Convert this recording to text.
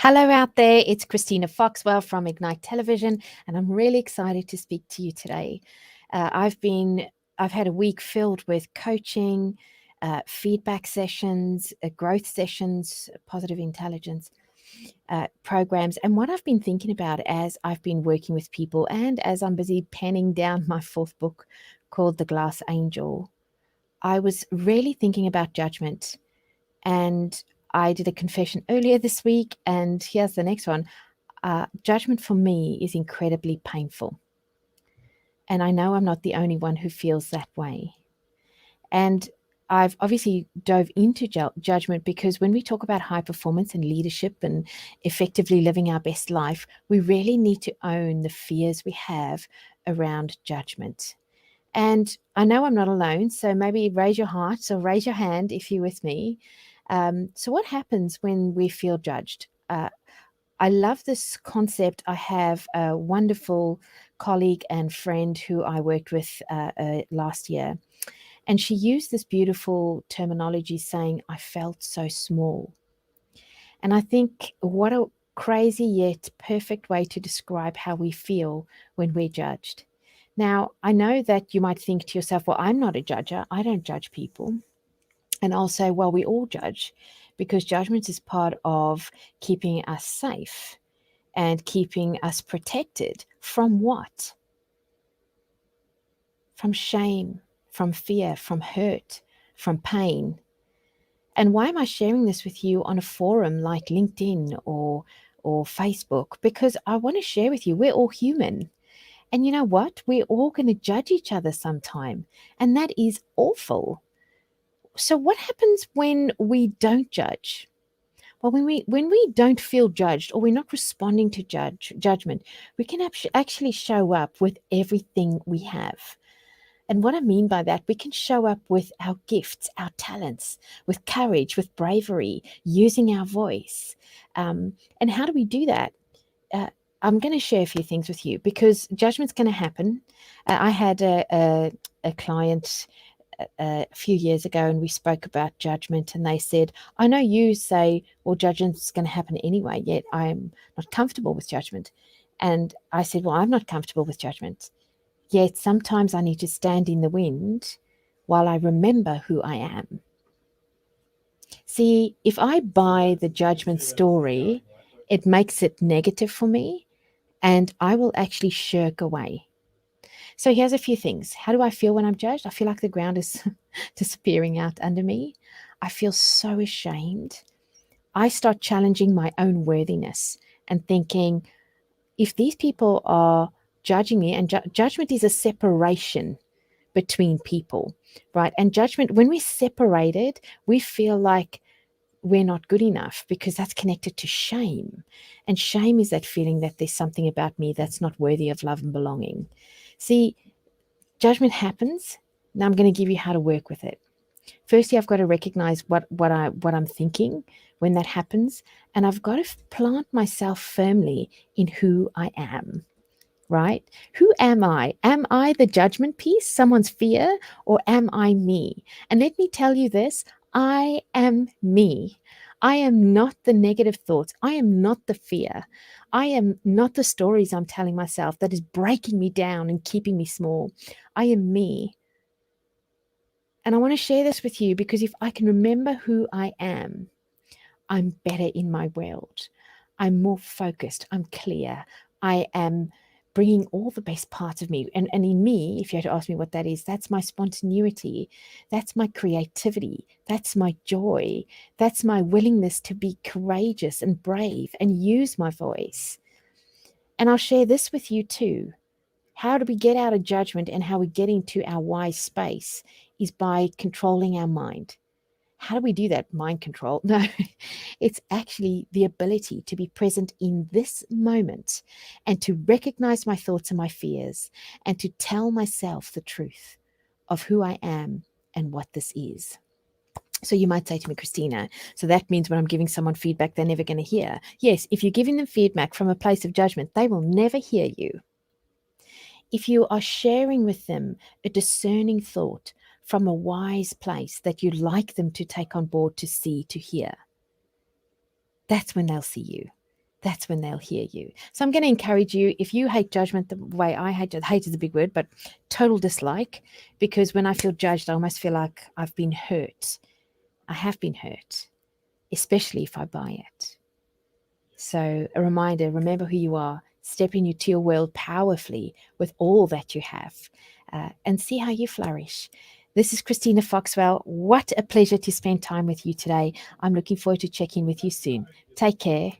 Hello out there, it's Christina Foxwell from Ignite Television, and I'm really excited to speak to you today. I've had a week filled with coaching, feedback sessions, growth sessions, positive intelligence programs, and what I've been thinking about as I've been working with people and as I'm busy penning down my fourth book called The Glass Angel, I was really thinking about judgment. And I did a confession earlier this week, and here's the next one. Judgment for me is incredibly painful. And I know I'm not the only one who feels that way. And I've obviously dove into judgment because when we talk about high performance and leadership and effectively living our best life, we really need to own the fears we have around judgment. And I know I'm not alone, so maybe raise your heart or raise your hand if you're with me. So what happens when we feel judged? I love this concept. I have a wonderful colleague and friend who I worked with last year, and she used this beautiful terminology saying, I felt so small. And I think what a crazy yet perfect way to describe how we feel when we're judged. Now, I know that you might think to yourself, well, I'm not a judger. I don't judge people. And I'll say, well, we all judge because judgment is part of keeping us safe and keeping us protected from what? From shame, from fear, from hurt, from pain. And why am I sharing this with you on a forum like LinkedIn or Facebook? Because I want to share with you, we're all human. And you know what? We're all going to judge each other sometime. And that is awful. So what happens when we don't judge? Well, when we don't feel judged or we're not responding to judgment, we can actually show up with everything we have. And what I mean by that, we can show up with our gifts, our talents, with courage, with bravery, using our voice. And how do we do that? Uh, I'm going to share a few things with you because judgment's going to happen. I had a client a few years ago and we spoke about judgment, and they said, I know you say, well, judgment's going to happen anyway, yet I'm not comfortable with judgment. And I said, well, I'm not comfortable with judgment, yet sometimes I need to stand in the wind while I remember who I am. See, if I buy the judgment story, it makes it negative for me and I will actually shirk away. So here's a few things. How do I feel when I'm judged? I feel like the ground is disappearing out under me. I feel so ashamed. I start challenging my own worthiness and thinking, if these people are judging me, and judgment is a separation between people, right? And judgment, when we're separated, we feel like we're not good enough because that's connected to shame. And shame is that feeling that there's something about me that's not worthy of love and belonging. See, judgment happens. Now I'm going to give you how to work with it. Firstly, I've got to recognize what I'm thinking when that happens, and I've got to plant myself firmly in who I am. Right? Who am I? Am I the judgment piece, someone's fear, or am I me? And let me tell you this, I am me. I am not the negative thoughts. I am not the fear. I am not the stories I'm telling myself that is breaking me down and keeping me small. I am me. And I want to share this with you because if I can remember who I am, I'm better in my world. I'm more focused. I'm clear. I am bringing all the best parts of me. And in me, if you had to ask me what that is, that's my spontaneity. That's my creativity. That's my joy. That's my willingness to be courageous and brave and use my voice. And I'll share this with you too. How do we get out of judgment and how we get into our wise space is by controlling our mind. How do we do that? Mind control? No, it's actually the ability to be present in this moment and to recognize my thoughts and my fears and to tell myself the truth of who I am and what this is. So you might say to me, Christina, so that means when I'm giving someone feedback, they're never going to hear. Yes, if you're giving them feedback from a place of judgment, they will never hear you. If you are sharing with them a discerning thought from a wise place that you'd like them to take on board, to see, to hear, that's when they'll see you. that's when they'll hear you. So I'm going to encourage you, if you hate judgment the way I hate is a big word, but total dislike, because when I feel judged, I almost feel like I've been hurt. I have been hurt, especially if I buy it. So a reminder, remember who you are, step into your world powerfully with all that you have, and see how you flourish. This is Christina Foxwell. What a pleasure to spend time with you today. I'm looking forward to checking with you soon. Take care.